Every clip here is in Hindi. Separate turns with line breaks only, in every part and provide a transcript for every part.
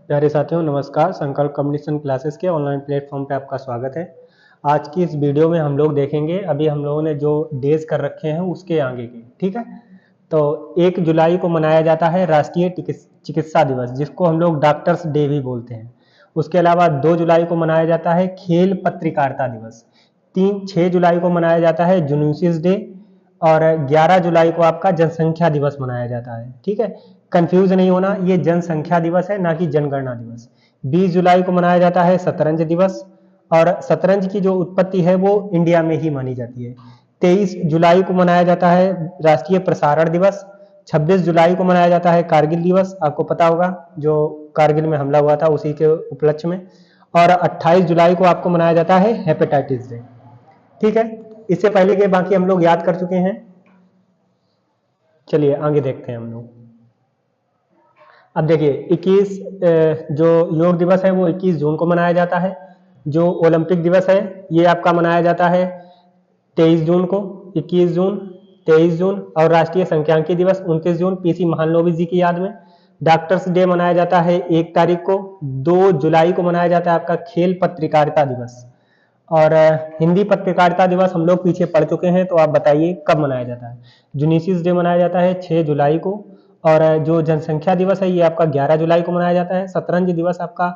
प्यारे साथियों नमस्कार। संकल्प कम्युनिकेशन क्लासेस के ऑनलाइन प्लेटफॉर्म पे आपका स्वागत है। आज की इस वीडियो में हम लोग देखेंगे, अभी हम लोगों ने जो डेज कर रखे हैं उसके आगे के, ठीक है। तो 1 जुलाई को मनाया जाता है राष्ट्रीय चिकित्सा दिवस, जिसको हम लोग डॉक्टर्स डे भी बोलते हैं। उसके अलावा 2 जुलाई को मनाया जाता है खेल पत्रकारिता दिवस। 6 जुलाई को मनाया जाता है जूनूसिस डे, और 11 जुलाई को आपका जनसंख्या दिवस मनाया जाता है, ठीक है। कंफ्यूज नहीं होना, ये जनसंख्या दिवस है ना कि जनगणना दिवस। 20 जुलाई को मनाया जाता है शतरंज दिवस, और शतरंज की जो उत्पत्ति है वो इंडिया में ही मानी जाती है। 23 जुलाई को मनाया जाता है राष्ट्रीय प्रसारण दिवस। 26 जुलाई को मनाया जाता है कारगिल दिवस, आपको पता होगा जो कारगिल में हमला हुआ था उसी के उपलक्ष्य में। और 28 जुलाई को आपको मनाया जाता है हेपेटाइटिस डे, ठीक है। इससे पहले के बाकी हम लोग याद कर चुके हैं। चलिए आगे देखते हैं हम लोग। अब देखिए 21 जो योग दिवस है वो 21 जून को मनाया जाता है। जो ओलंपिक दिवस है ये आपका मनाया जाता है 23 जून को। 21 जून, 23 जून, और राष्ट्रीय सांख्यिकी दिवस 29 जून पीसी महालनोबिस जी की याद में। डॉक्टर्स डे मनाया जाता है 1 तारीख को। 2 जुलाई को मनाया जाता है आपका खेल पत्रकारिता दिवस। और हिंदी पत्रकारिता दिवस हम लोग पीछे पढ़ चुके हैं, तो आप बताइए कब मनाया जाता है। जूनिसिस डे मनाया जाता है 6 जुलाई को। और जो जनसंख्या दिवस है ये आपका 11 जुलाई को मनाया जाता है। शतरंज दिवस आपका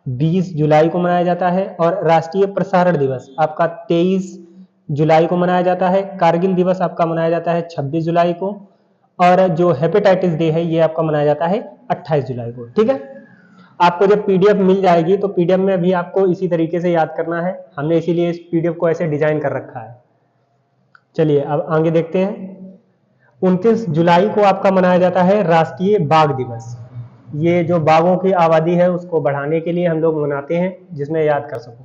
20 जुलाई को मनाया जाता है। और राष्ट्रीय प्रसारण दिवस आपका 23 जुलाई को मनाया जाता है। कारगिल दिवस आपका मनाया जाता है 26 जुलाई को। और जो हेपेटाइटिस डे है ये आपका मनाया जाता है 28 जुलाई को, ठीक है। आपको जब पीडीएफ मिल जाएगी तो पीडीएफ में भी आपको इसी तरीके से याद करना है, हमने इसीलिए इस पीडीएफ को ऐसे डिजाइन कर रखा है। चलिए अब आगे देखते हैं। 29 जुलाई को आपका मनाया जाता है राष्ट्रीय बाघ दिवस। ये जो बाघों की आबादी है उसको बढ़ाने के लिए हम लोग मनाते हैं, जिसमें याद कर सको।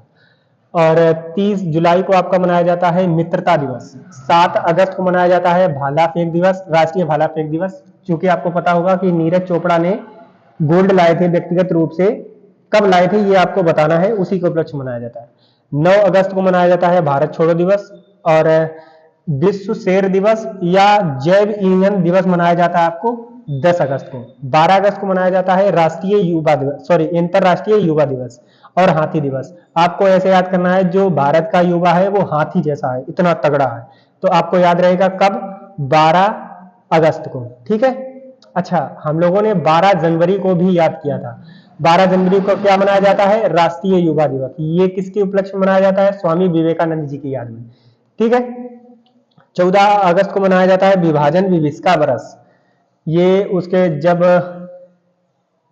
और 30 जुलाई को आपका मनाया जाता है मित्रता दिवस। 7 अगस्त को मनाया जाता है भाला फेंक दिवस, राष्ट्रीय भाला फेंक दिवस। क्योंकि आपको पता होगा कि नीरज चोपड़ा ने गोल्ड लाए थे व्यक्तिगत रूप से, कब लाए थे ये आपको बताना है, उसी के उपलक्ष्य मनाया जाता है। 9 अगस्त को मनाया जाता है भारत छोड़ो दिवस। और विश्व शेर दिवस या जैव ईंधन दिवस मनाया जाता है आपको 10 अगस्त को। 12 अगस्त को मनाया जाता है राष्ट्रीय युवा दिवस, सॉरी अंतरराष्ट्रीय युवा दिवस और हाथी दिवस। आपको ऐसे याद करना है, जो भारत का युवा है वो हाथी जैसा है, इतना तगड़ा है। तो आपको याद रहेगा कब, 12 अगस्त को, ठीक है। अच्छा, हम लोगों ने 12 जनवरी को भी याद किया था। 12 जनवरी को क्या मनाया जाता है, राष्ट्रीय युवा दिवस। ये किसके उपलक्ष्य में मनाया जाता है, स्वामी विवेकानंद जी की याद में, ठीक है। 14 अगस्त को मनाया जाता है विभाजन विभीषिका बरस। ये उसके जब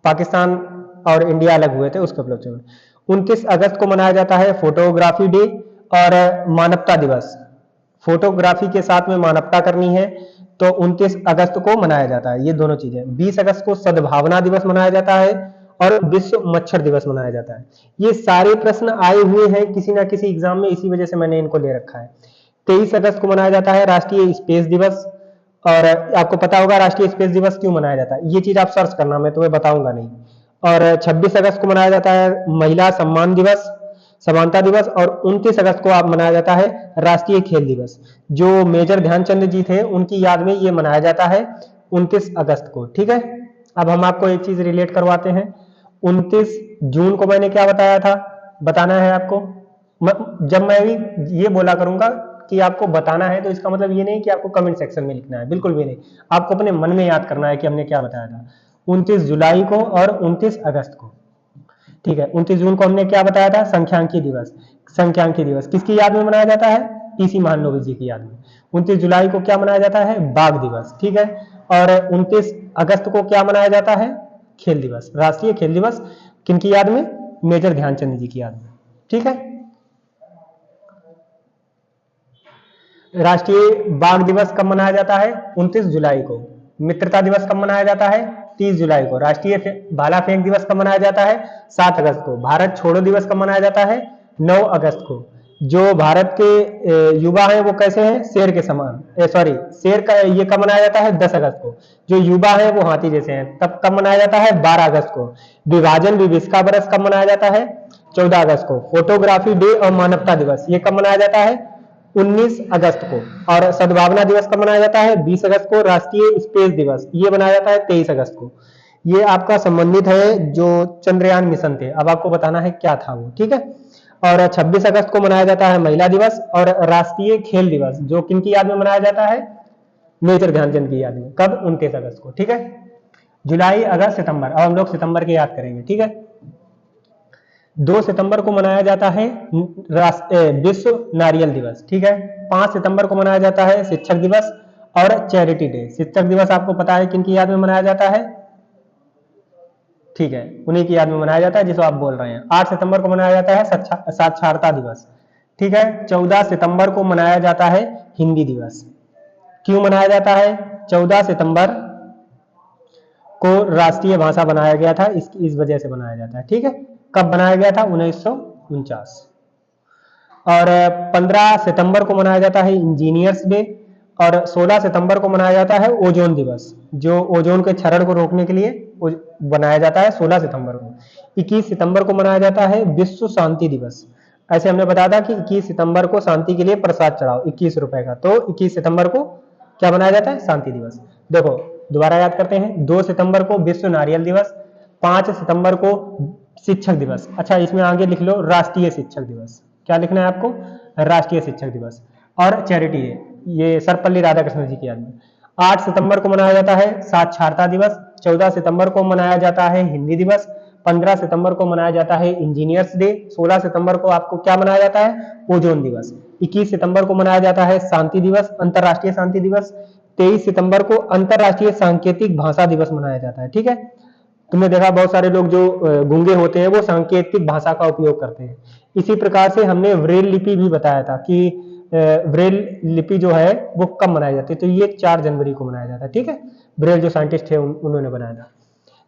पाकिस्तान और इंडिया अलग हुए थे उसके उपलक्ष्य में। 29 अगस्त को मनाया जाता है फोटोग्राफी डे और मानवता दिवस। फोटोग्राफी के साथ में मानवता करनी है तो 29 अगस्त को मनाया जाता है, ये दोनों चीजें। 20 अगस्त को सद्भावना दिवस मनाया जाता है और विश्व मच्छर दिवस मनाया जाता है। ये सारे प्रश्न आए हुए हैं किसी ना किसी एग्जाम में, इसी वजह से मैंने इनको ले रखा है। 23 अगस्त को मनाया जाता है राष्ट्रीय स्पेस दिवस। और आपको पता होगा राष्ट्रीय स्पेस दिवस क्यों मनाया जाता है, ये चीज आप सर्च करना, मैं तुम्हें बताऊंगा नहीं। और 26 अगस्त को मनाया जाता है महिला सम्मान दिवस, समानता दिवस। और 29 अगस्त को आप मनाया जाता है राष्ट्रीय खेल दिवस। जो मेजर ध्यानचंद जी थे उनकी याद में ये मनाया जाता है 29 अगस्त को, ठीक है। अब हम आपको एक चीज रिलेट करवाते हैं। 29 जून को मैंने क्या बताया था, बताना है आपको। जब मैं भी ये बोला करूंगा कि आपको बताना है तो इसका मतलब ये नहीं कि आपको कमेंट सेक्शन में लिखना है, बिल्कुल भी नहीं। आपको अपने मन में याद करना है कि हमने क्या बताया था। 29 जुलाई को और 29 अगस्त को, ठीक है। 29 जून को हमने क्या बताया था, सांख्यिकी दिवस। सांख्यिकी दिवस किसकी याद में मनाया जाता है, पीसी महालनोबिस जी की याद में। 29 जुलाई को क्या मनाया जाता है, बाघ दिवस, ठीक है। और 29 अगस्त को क्या मनाया जाता है, खेल दिवस, राष्ट्रीय खेल दिवस। किनकी याद में, मेजर ध्यानचंद जी की याद में, ठीक है। राष्ट्रीय बाघ दिवस कब मनाया जाता है, 29 जुलाई को। मित्रता दिवस कब मनाया जाता है, 30 जुलाई को। राष्ट्रीय भाला फेंक दिवस कब मनाया जाता है, 7 अगस्त को। भारत छोड़ो दिवस कब मनाया जाता है, 9 अगस्त को। जो भारत के युवा हैं वो कैसे हैं, शेर के समान, सॉरी शेर का ये कब मनाया जाता है, 10 अगस्त को। जो युवा हैं वो हाथी जैसे हैं, तब कब मनाया जाता है, 12 अगस्त को। विभाजन विभीषिका बरस कब मनाया जाता है, 14 अगस्त को। फोटोग्राफी डे और मानवता दिवस ये कब मनाया जाता है, 19 अगस्त को। और सद्भावना दिवस कब मनाया जाता है, 20 अगस्त को। राष्ट्रीय स्पेस दिवस ये मनाया जाता है 23 अगस्त को। ये आपका संबंधित है जो चंद्रयान मिशन थे। अब आपको बताना है क्या था वो, ठीक है। और 26 अगस्त को मनाया जाता है महिला दिवस और राष्ट्रीय खेल दिवस, जो किनकी याद में मनाया जाता है? मेजर ध्यानचंद की याद में। कब? 29 अगस्त को, ठीक है। जुलाई, अगस्त, सितंबर। अब हम लोग सितंबर की याद करेंगे, ठीक है। 2 सितंबर को मनाया जाता है विश्व नारियल दिवस, ठीक है। 5 सितंबर को मनाया जाता है शिक्षक दिवस और चैरिटी डे। शिक्षक दिवस आपको पता है किनकी याद में मनाया जाता है? ठीक है, उन्हीं की याद में मनाया जाता है जिसको आप बोल रहे हैं। 8 सितंबर को मनाया जाता है साक्षरता दिवस, ठीक है। 14 सितंबर को मनाया जाता है हिंदी दिवस। क्यों मनाया जाता है? 14 सितंबर को राष्ट्रीय भाषा बनाया गया था, इस वजह से बनाया जाता है, ठीक है। कब बनाया गया था? 1949। और 15 सितंबर को मनाया जाता है इंजीनियर्स डे और 16 सितंबर को मनाया जाता है ओजोन दिवस, जो ओजोन के क्षरण को रोकने के लिए बनाया जाता है 16 सितंबर को। 21 सितंबर को मनाया जाता है विश्व शांति दिवस। ऐसे हमने बताया था कि 21 सितंबर को शांति के लिए प्रसाद चढ़ाओ 21 रुपए का, तो 21 सितंबर को क्या मनाया जाता है? शांति दिवस। देखो दोबारा याद करते हैं। 2 सितंबर को विश्व नारियल दिवस, 5 सितंबर को शिक्षक दिवस। अच्छा, इसमें आगे लिख लो राष्ट्रीय शिक्षक दिवस। क्या लिखना है आपको? राष्ट्रीय शिक्षक दिवस। और चैरिटी डे, ये सर्वपल्ली राधाकृष्णन जी की याद में। 8 सितंबर को मनाया जाता है साक्षरता दिवस, 14 सितंबर को मनाया जाता है हिंदी दिवस, 15 सितंबर को मनाया जाता है इंजीनियर्स डे, 16 सितंबर को आपको क्या मनाया जाता है? ओजोन दिवस। 21 सितंबर को मनाया जाता है शांति दिवस, अंतरराष्ट्रीय शांति दिवस। 23 सितंबर को अंतरराष्ट्रीय सांकेतिक भाषा दिवस मनाया जाता है, ठीक है। तुमने देखा बहुत सारे लोग जो गूंगे होते हैं वो सांकेतिक भाषा का उपयोग करते हैं। इसी प्रकार से हमने ब्रेल लिपि भी बताया था कि ब्रेल लिपि जो है वो कब मनाई जाती है, तो ये 4 जनवरी को मनाया जाता है, ठीक है। ब्रेल जो साइंटिस्ट थे उन्होंने बनाया था।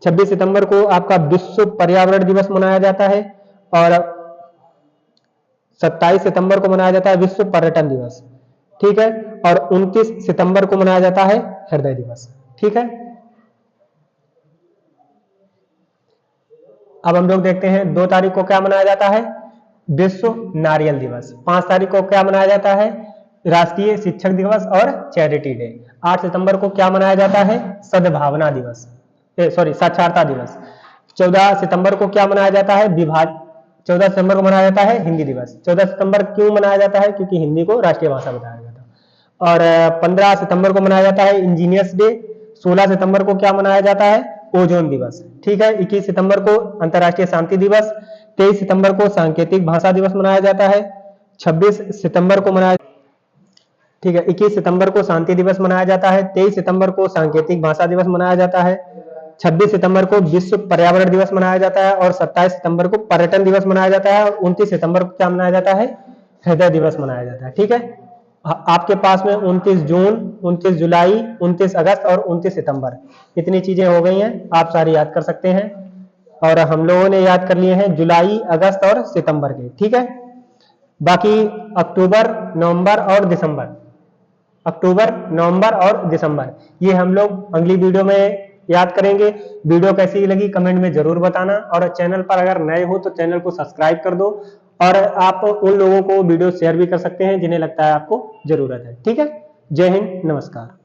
26 सितंबर को आपका विश्व पर्यावरण दिवस मनाया जाता है और 27 सितंबर को मनाया जाता है विश्व पर्यटन दिवस, ठीक है। और 29 सितंबर को मनाया जाता है हृदय दिवस, ठीक है। अब हम लोग देखते हैं 2 तारीख को क्या मनाया जाता है? विश्व नारियल दिवस। 5 तारीख को क्या मनाया जाता है? राष्ट्रीय शिक्षक दिवस और चैरिटी डे। 8 सितंबर को क्या मनाया जाता है? सद्भावना दिवस, साक्षरता दिवस। 14 सितंबर को क्या मनाया जाता है? 14 सितंबर को मनाया जाता है हिंदी दिवस। 14 सितंबर क्यों मनाया जाता है? क्योंकि हिंदी को राष्ट्रीय भाषा बताया गया था। और 15 सितंबर को मनाया जाता है इंजीनियर्स डे। 16 सितंबर को क्या मनाया जाता है? ओजोन दिवस, ठीक है। 21 सितंबर को अंतरराष्ट्रीय शांति दिवस। 23 सितंबर को सांकेतिक भाषा दिवस मनाया जाता है। 26 सितंबर को मनाया, ठीक है। 21 सितंबर को शांति दिवस मनाया जाता है। 23 सितंबर को सांकेतिक भाषा दिवस मनाया जाता है। 26 सितंबर को विश्व पर्यावरण दिवस मनाया जाता है और 27 सितंबर को पर्यटन दिवस मनाया जाता है और 29 सितंबर को क्या मनाया जाता है? हृदय दिवस मनाया जाता है, ठीक है। आपके पास में 29 जून, 29 जुलाई, 29 अगस्त और 29 सितंबर, इतनी चीजें हो गई हैं, आप सारी याद कर सकते हैं। और हम लोगों ने याद कर लिए हैं जुलाई, अगस्त और सितंबर के, ठीक है। बाकी अक्टूबर, नवंबर और दिसंबर, अक्टूबर, नवंबर और दिसंबर, ये हम लोग अगली वीडियो में याद करेंगे। वीडियो कैसी लगी कमेंट में जरूर बताना और चैनल पर अगर नए हो तो चैनल को सब्सक्राइब कर दो और आप उन लोगों को वीडियो शेयर भी कर सकते हैं जिन्हें लगता है आपको जरूरत है, ठीक है। जय हिंद, नमस्कार।